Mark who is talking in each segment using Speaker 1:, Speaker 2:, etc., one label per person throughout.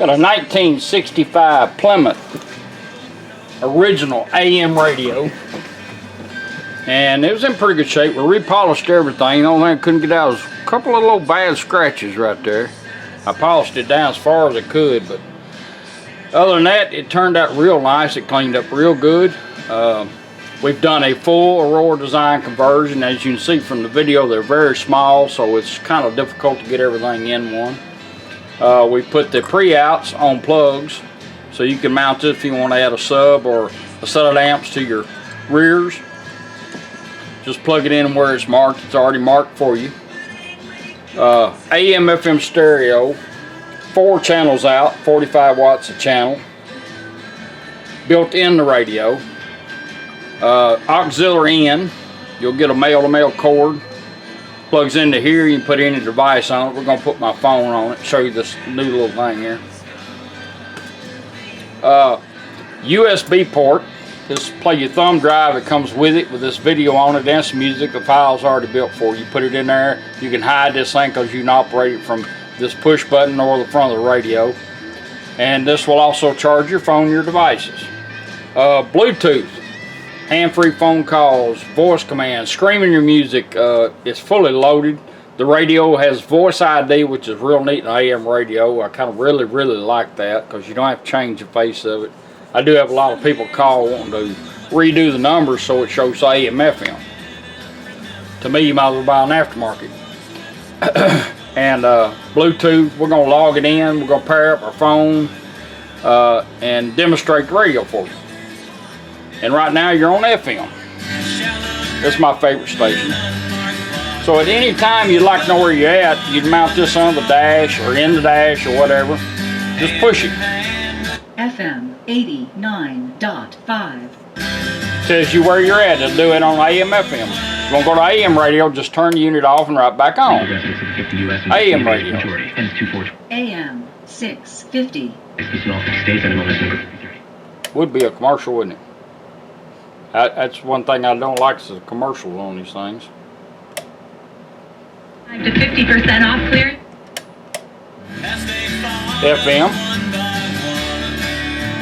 Speaker 1: Got a 1965 Plymouth original AM radio, and it was in pretty good shape. We repolished everything. The only thing I couldn't get out was a couple of little bad scratches right there. I polished it down as far as I could, but other than that, it turned out real nice. It cleaned up real good. We've done a full Aurora Design conversion. As you can see from the video, they're very small, so it's kind of difficult to get everything in one. We put the pre-outs on plugs, so you can mount it if you want to add a sub or a set of amps to your rears. Just plug it in where it's marked. It's already marked for you. AM FM stereo, 4 channels out, 45 watts a channel, built in the radio. Auxiliary in, you'll get a male-to-male cord. Plugs into here, you can put any device on it. We're going to put my phone on it, show you this new little thing here. USB port, just play your thumb drive. It comes with it with this video on it, dance music. The file's already built for you. You put it in there. You can hide this thing because you can operate it from this push button or the front of the radio. And this will also charge your phone, your devices. Bluetooth, hand-free phone calls, voice commands, streaming your music. It's fully loaded. The radio has voice ID, which is real neat in AM radio. I kind of really like that because you don't have to change the face of it. I do have a lot of people call wanting to redo the numbers so it shows AM FM. To me, you might as well buy an aftermarket. And Bluetooth, we're going to log it in. We're going to pair up our phone and demonstrate the radio for you. And right now you're on FM. That's my favorite station. So at any time you'd like to know where you're at, you'd mount this on the dash or in the dash or whatever. Just push it.
Speaker 2: FM 89.5.
Speaker 1: Tells you where you're at. It'll do it on AM FM. If you want to go to AM radio, just turn the unit off and right back on. AM radio.
Speaker 2: AM 650.
Speaker 1: Would be a commercial, wouldn't it? That's one thing I don't like is the commercials on these things.
Speaker 2: 5 to 50% off clearance.
Speaker 1: FM.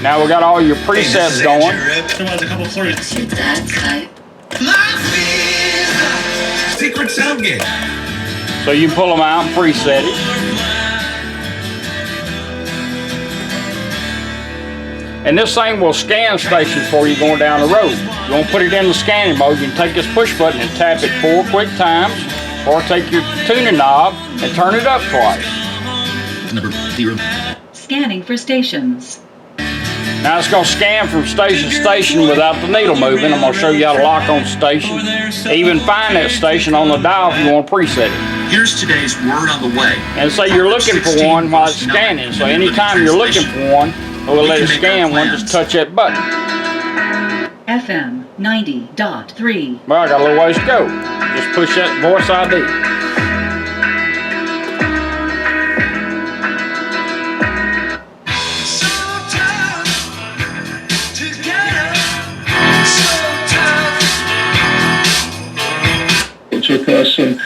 Speaker 1: Now we got all your presets going.
Speaker 3: Secret sound game.
Speaker 1: So you pull them out and preset it. And this thing will scan stations for you going down the road. You want to put it in the scanning mode, you can take this push button and tap it 4 quick times, or take your tuning knob and turn it up twice.
Speaker 3: Number 0.
Speaker 2: Scanning for stations.
Speaker 1: Now it's going to scan from station to station without the needle moving. I'm going to show you how to lock on station. Even find that station on the dial if you want to preset it.
Speaker 3: Here's today's word on the way.
Speaker 1: And say you're looking for one while it's scanning. So anytime you're looking for one, we'll let it scan one, just touch that button.
Speaker 2: FM 90.3.
Speaker 1: Well, I got a little ways to go. Just push that voice ID.
Speaker 4: To a person,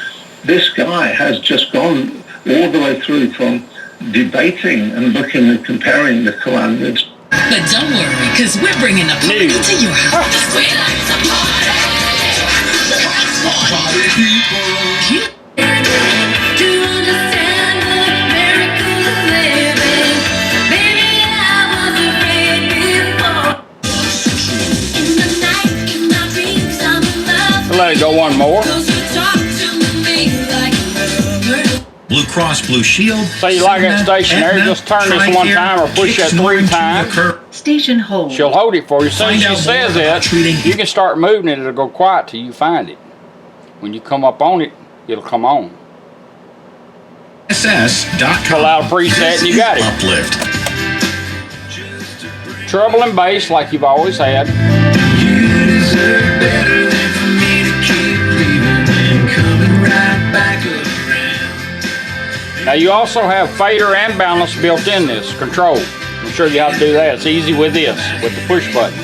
Speaker 4: this guy has just gone all the way through from debating and looking and comparing the Quran with.
Speaker 5: But don't worry, because we're bringing the party to your house. We like to party. To understand the miracle of living, baby, I was afraid before. In the night, in my dreams, I'm in love.
Speaker 1: Let it go one more.
Speaker 3: Blue Cross Blue Shield.
Speaker 1: Say you like that station there, just turn this one time or push that 3 times.
Speaker 2: Station hold.
Speaker 1: She'll hold it for you. As soon as she says that, you can start moving it. It'll go quiet till you find it. When you come up on it, it'll come on.
Speaker 3: SS.com.
Speaker 1: Pull out a preset and you got it.
Speaker 3: Uplift.
Speaker 1: Treble and bass like you've always had.
Speaker 3: You deserve better than for me to keep leaving and coming right back around.
Speaker 1: Now you also have fader and balance built in this control. I'll show you how to do that. It's easy with this, with the push button.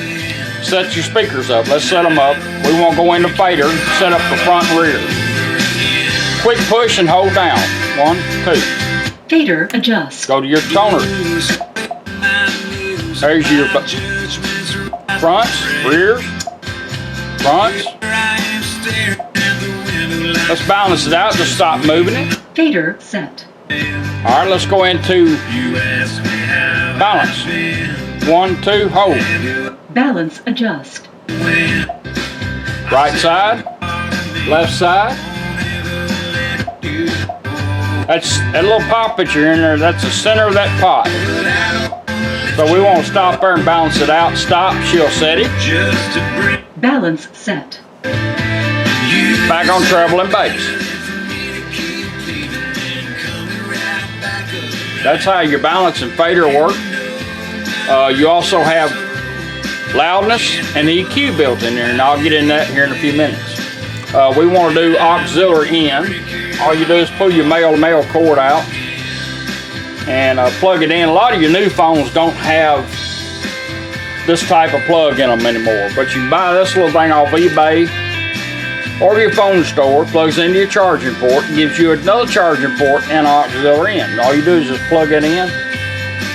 Speaker 1: Set your speakers up. Let's set them up. We won't go into fader. Set up the front and rear. Quick push and hold down. 1, 2.
Speaker 2: Fader adjust.
Speaker 1: Go to your toner. There's your fronts, rears, fronts. Let's balance it out. Just stop moving it.
Speaker 2: Fader set.
Speaker 1: All right, let's go into balance. 1, 2, hold.
Speaker 2: Balance adjust.
Speaker 1: Right side, left side. That's that little pot that you're in there. That's the center of that pot. So we want to stop there and balance it out. Stop. She'll set it.
Speaker 2: Balance set.
Speaker 1: Back on treble and bass. That's how your balance and fader work. You also have loudness and EQ built in there, and I'll get in that here in a few minutes. We want to do auxiliary in. All you do is pull your male-to-male cord out and plug it in. A lot of your new phones don't have this type of plug in them anymore, but you can buy this little thing off eBay or your phone store. Plugs into your charging port, gives you another charging port and auxiliary in. All you do is just plug it in,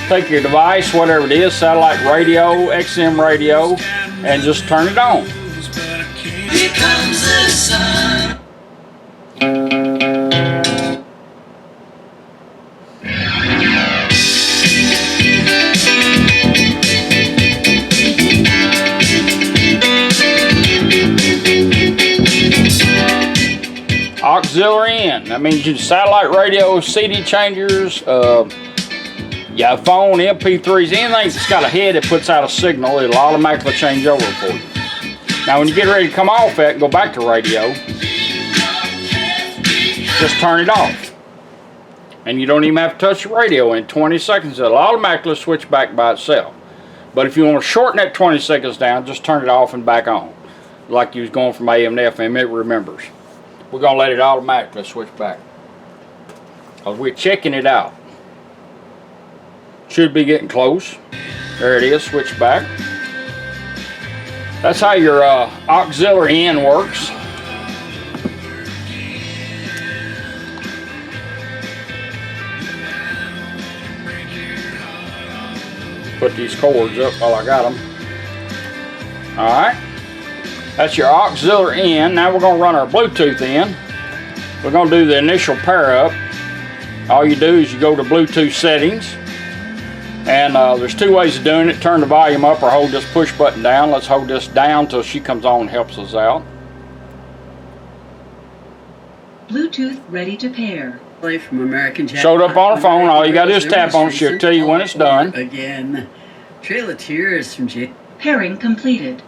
Speaker 1: take your device, whatever it is, satellite radio, XM radio, and just turn it on.
Speaker 3: Here comes the sun.
Speaker 1: Auxiliary in. That means you satellite radio, CD changers, yeah, phone, MP3s, anything that's got a head that puts out a signal, it'll automatically change over for you. Now when you get ready to come off that and go back to radio, just turn it off. And you don't even have to touch the radio. In 20 seconds, it'll automatically switch back by itself. But if you want to shorten that 20 seconds down, just turn it off and back on. Like you was going from AM to FM, it remembers. We're going to let it automatically switch back, because we're checking it out. Should be getting close. There it is, switch back. That's how your auxiliary in works. Put these cords up while I got them. Alright. That's your auxiliary in. Now we're going to run our Bluetooth in. We're going to do the initial pair up. All you do is you go to Bluetooth settings. And there's two ways of doing it. Turn the volume up or hold this push button down. Let's hold this down till she comes on and helps us out.
Speaker 2: Bluetooth ready to pair.
Speaker 6: Play from American Jackpot.
Speaker 1: Showed up on her phone. All you got to do is tap on it. She'll tell you when it's done.
Speaker 6: Again. Trail of Tears from J.
Speaker 2: Pairing completed.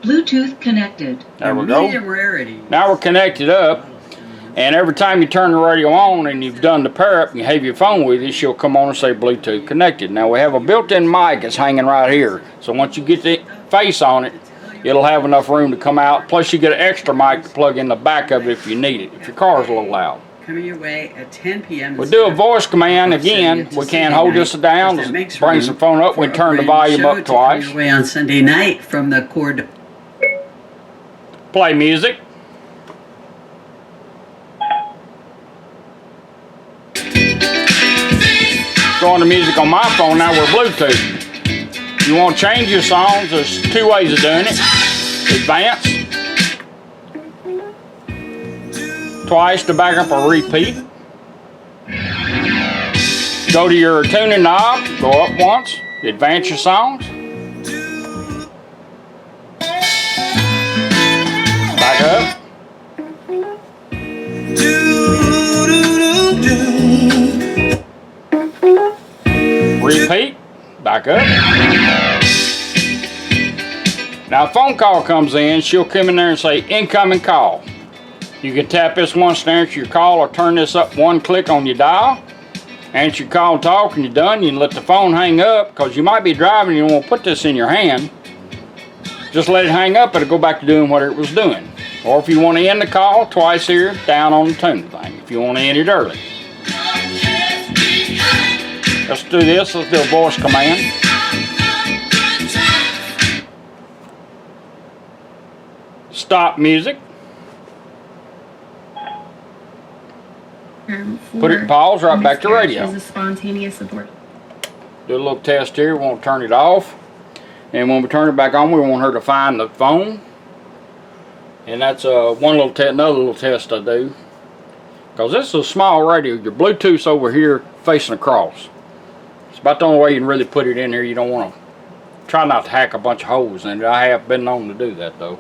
Speaker 2: Bluetooth connected.
Speaker 1: There we go.
Speaker 6: Medium rarity.
Speaker 1: Now we're connected up. And every time you turn the radio on and you've done the pair up and you have your phone with you, she'll come on and say Bluetooth connected. Now we have a built-in mic that's hanging right here. So once you get the face on it, it'll have enough room to come out. Plus you get an extra mic to plug in the back of it if you need it, if your car's a little loud.
Speaker 6: Coming your way at 10 p.m.
Speaker 1: We'll do a voice command again. We can't hold this down. Just bring the phone up. We turn the volume up twice.
Speaker 6: Coming your way on Sunday night from the cord.
Speaker 1: Play music. Going to music on my phone now. We're Bluetooth. You want to change your songs? There's two ways of doing it. Advance. Twice to back up or repeat. Go to your tuning knob. Go up once. Advance your songs. Back up. Repeat. Back up. Now a phone call comes in, she'll come in there and say incoming call. You can tap this once to answer your call or turn this up one click on your dial. Answer your call and talk and you're done. You can let the phone hang up because you might be driving and you won't put this in your hand. Just let it hang up, it'll go back to doing what it was doing. Or if you want to end the call, twice here, down on the tune thing, if you want to end it early. Let's do this, let's do a voice command. Stop music. Put it in pause, right back to radio.
Speaker 7: Is a spontaneous abortion.
Speaker 1: Do a little test here. We want to turn it off. And when we turn it back on, we want her to find the phone. And that's another little test I do. Because this is a small radio. Your Bluetooth's over here facing across. It's about the only way you can really put it in here. You don't want to try not to hack a bunch of holes in it. I have been known to do that though.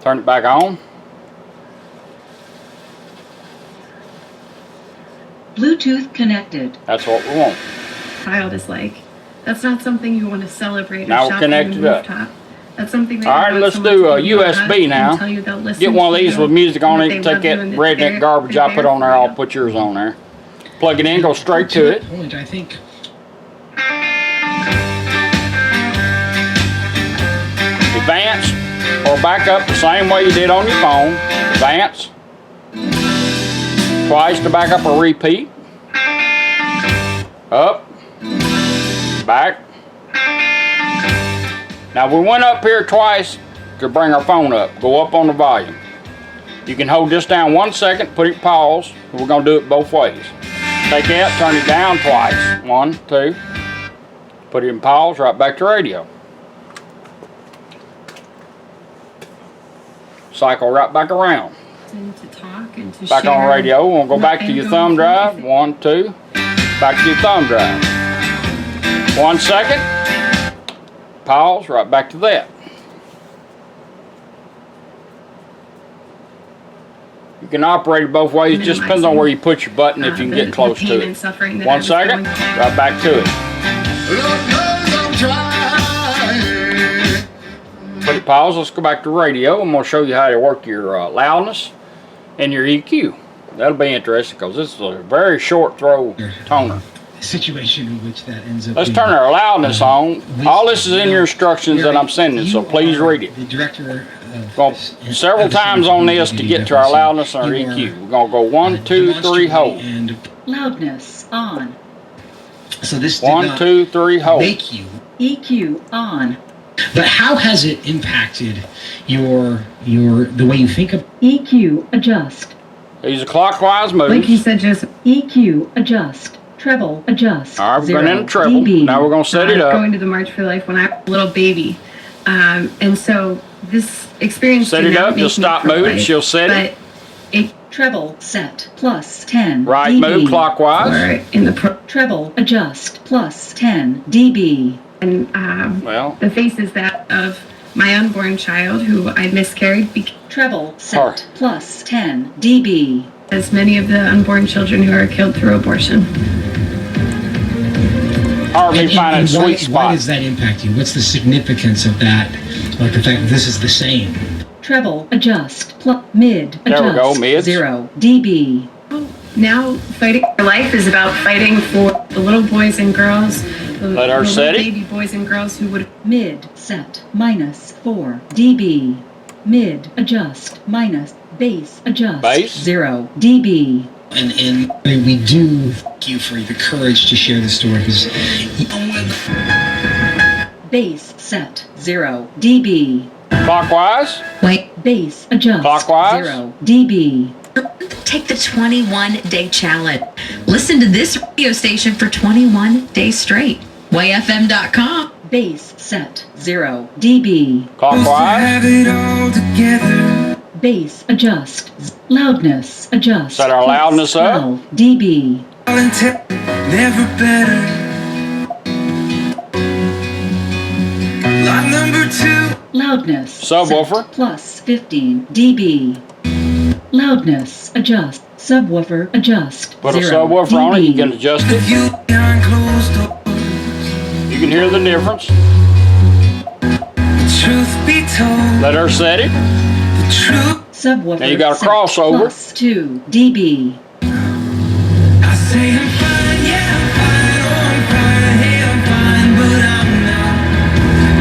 Speaker 1: Turn it back on.
Speaker 2: Bluetooth connected.
Speaker 1: That's what we want.
Speaker 7: Child is like. That's not something you want to celebrate or
Speaker 1: Now we're
Speaker 7: shop on
Speaker 1: connected
Speaker 7: the
Speaker 1: up.
Speaker 7: rooftop. That's something that
Speaker 1: All
Speaker 7: you
Speaker 1: right,
Speaker 7: want
Speaker 1: let's
Speaker 7: someone
Speaker 1: do
Speaker 7: to
Speaker 1: a
Speaker 7: give you a
Speaker 1: USB
Speaker 7: hug and
Speaker 1: now.
Speaker 7: tell you they'll listen
Speaker 1: Get one of
Speaker 7: to
Speaker 1: these
Speaker 7: you
Speaker 1: with music on
Speaker 7: and
Speaker 1: it.
Speaker 7: that they
Speaker 1: Take
Speaker 7: love you
Speaker 1: that
Speaker 7: and that
Speaker 1: redneck
Speaker 7: they're
Speaker 1: garbage I put
Speaker 7: there
Speaker 1: on there.
Speaker 7: for
Speaker 1: I'll
Speaker 7: you.
Speaker 1: put yours on there. Plug it in, go straight to it.
Speaker 8: Point, I think.
Speaker 1: Advance or back up the same way you did on your phone. Advance. Twice to back up or repeat. Up. Back. Now we went up here twice to bring our phone up. Go up on the volume. You can hold this down 1 second, put it pause. We're going to do it both ways. Take that, turn it down twice. 1, 2. Put it in pause, right back to radio. Cycle right back around.
Speaker 7: And to talk and to
Speaker 1: Back
Speaker 7: share
Speaker 1: on radio. We'll go
Speaker 7: what
Speaker 1: back to
Speaker 7: they're
Speaker 1: your
Speaker 7: going
Speaker 1: thumb
Speaker 7: through.
Speaker 1: drive. 1, 2. Back to your thumb drive. 1 second. Pause, right back to that. You can operate it both ways. It just depends on where you put your button if you can get close
Speaker 7: the
Speaker 1: to
Speaker 7: pain
Speaker 1: it.
Speaker 7: and suffering that I
Speaker 1: 1
Speaker 7: was
Speaker 1: second.
Speaker 7: going through.
Speaker 1: Right back to it.
Speaker 3: Lord knows I'm trying.
Speaker 1: Put it pause. Let's go back to radio. I'm going to show you how to work your loudness and your EQ. That'll be interesting because this is a very short throw toner.
Speaker 8: Situation in which that ends up.
Speaker 1: Let's
Speaker 8: being,
Speaker 1: turn our loudness on. All this is in your instructions that I'm sending, so
Speaker 8: you
Speaker 1: please
Speaker 8: are
Speaker 1: read it.
Speaker 8: The director.
Speaker 1: Go several times on this to get to our loudness and our
Speaker 8: You
Speaker 1: EQ.
Speaker 8: are,
Speaker 1: We're going to go 1, 2, 3, hold.
Speaker 8: And
Speaker 2: Loudness on.
Speaker 8: so this did
Speaker 1: 1,
Speaker 8: not
Speaker 1: 2, 3, hold.
Speaker 8: make you.
Speaker 2: EQ on.
Speaker 8: But how has it impacted your the way you think of?
Speaker 2: EQ adjust.
Speaker 1: These are clockwise
Speaker 7: Like you
Speaker 1: moves.
Speaker 7: said, just
Speaker 2: EQ adjust. Treble adjust.
Speaker 1: All right, we're
Speaker 2: 0
Speaker 1: going into treble.
Speaker 2: dB.
Speaker 1: Now we're going to set it
Speaker 7: going
Speaker 1: up.
Speaker 7: to the March for Life when I was a little baby. And so this experience
Speaker 1: Set
Speaker 7: did
Speaker 1: it
Speaker 7: not
Speaker 1: up.
Speaker 7: make
Speaker 1: Just
Speaker 7: me
Speaker 1: stop
Speaker 7: pro-life,
Speaker 1: moving. She'll set it.
Speaker 7: But it
Speaker 2: Treble set plus 10
Speaker 1: Right
Speaker 2: dB.
Speaker 1: move clockwise.
Speaker 7: or in the pro
Speaker 2: Treble adjust plus 10 dB.
Speaker 7: and
Speaker 1: Well,
Speaker 7: the face is that of my unborn child who I miscarried
Speaker 2: Treble
Speaker 1: Sorry.
Speaker 2: set plus 10 dB.
Speaker 7: because many of the unborn children who are killed through abortion.
Speaker 1: hard to find a
Speaker 8: why,
Speaker 1: sweet
Speaker 8: why
Speaker 1: spot.
Speaker 8: does that impact you? What's the significance of that? Like the fact that this is the same.
Speaker 2: Treble adjust plus mid
Speaker 1: There we
Speaker 2: adjust
Speaker 1: go, mids.
Speaker 2: 0 dB.
Speaker 7: Now fighting for life is about fighting for the little boys and girls, the
Speaker 1: Let her
Speaker 7: little
Speaker 1: set it.
Speaker 7: baby boys and girls who would
Speaker 2: Mid set minus 4 dB. Mid adjust minus bass adjust
Speaker 1: Bass.
Speaker 2: 0 dB.
Speaker 8: And we do thank you for the courage to share the story because
Speaker 2: Bass set 0 dB.
Speaker 1: Clockwise.
Speaker 2: Bass adjust
Speaker 1: Clockwise.
Speaker 2: 0 dB.
Speaker 9: Take the 21-day challenge. Listen to this radio station for 21 days straight. YFM.com.
Speaker 2: Bass set 0 dB.
Speaker 1: Clockwise.
Speaker 3: Have it all together.
Speaker 2: Bass adjust. Loudness adjust.
Speaker 1: Set our
Speaker 2: plus
Speaker 1: loudness up.
Speaker 2: 12 dB.
Speaker 3: Never better. Line number 2.
Speaker 2: Loudness
Speaker 1: Subwoofer.
Speaker 2: set plus 15 dB. Loudness adjust. Subwoofer adjust.
Speaker 1: Put a
Speaker 2: 0
Speaker 1: subwoofer on it. You can
Speaker 2: dB.
Speaker 1: adjust it.
Speaker 3: You behind closed doors.
Speaker 1: You can hear the difference.
Speaker 3: Truth be told,
Speaker 1: Let her set it.
Speaker 3: the truth.
Speaker 2: Subwoofer
Speaker 1: Now you got a
Speaker 2: set
Speaker 1: crossover.
Speaker 2: plus 2 dB.
Speaker 3: I say I'm fine, yeah, I'm fine, oh, I'm fine, hey, I'm fine, but I'm not.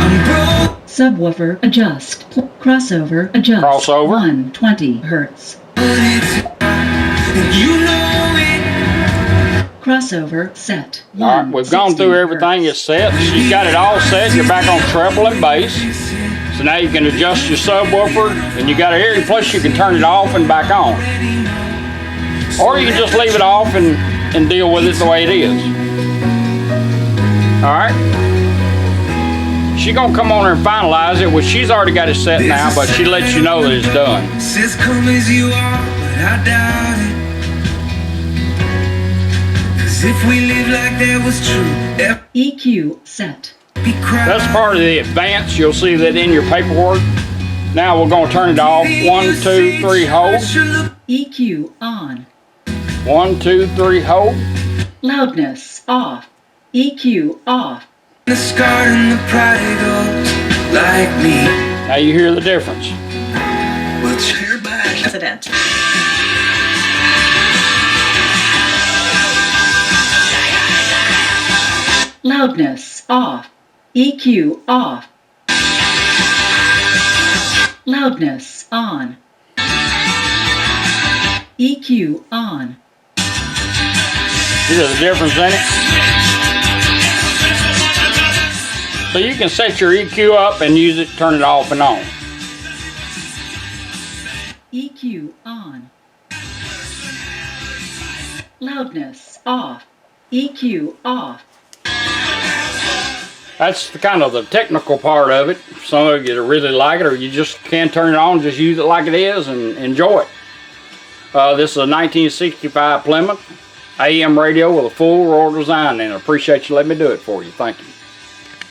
Speaker 3: I'm broke,
Speaker 2: Subwoofer adjust. Crossover adjust.
Speaker 1: Crossover.
Speaker 2: 120 hertz.
Speaker 3: but it's and you know it.
Speaker 2: Crossover set.
Speaker 1: All right, we've gone through
Speaker 2: 160
Speaker 1: everything.
Speaker 2: hertz.
Speaker 1: It's set. She's got it all set. You're back on treble and bass. So now you can adjust your subwoofer, and you got it here. Plus, you can turn it off and back on. Or you can just leave it off and deal with it the way it is. Alright? She's gonna come on there and finalize it, which she's already got it set now, but she lets you know that it's done.
Speaker 3: Says come as you are, but I doubt it. 'Cause if we live like that was true,
Speaker 2: EQ set.
Speaker 3: be crying.
Speaker 1: That's part of the advance. You'll see that in your paperwork. Now we're gonna turn it off. 1, 2, 3, hold.
Speaker 2: EQ on.
Speaker 1: 1, 2, 3, hold.
Speaker 2: Loudness off. EQ off.
Speaker 3: The scar and the prodigal, like me.
Speaker 1: Now you hear the difference.
Speaker 3: We'll cheer back.
Speaker 6: President.
Speaker 2: Loudness off. EQ off. Loudness on. EQ on.
Speaker 1: You hear the difference in it? So you can set your EQ up and use it, turn it off and on.
Speaker 2: EQ on. Loudness off. EQ off.
Speaker 1: That's the kind of the technical part of it. Some of you really like it, or you just can't turn it on, just use it like it is and enjoy it. This is a 1965 Plymouth AM radio with a full Aurora Design, and I appreciate you letting me do it for you. Thank you.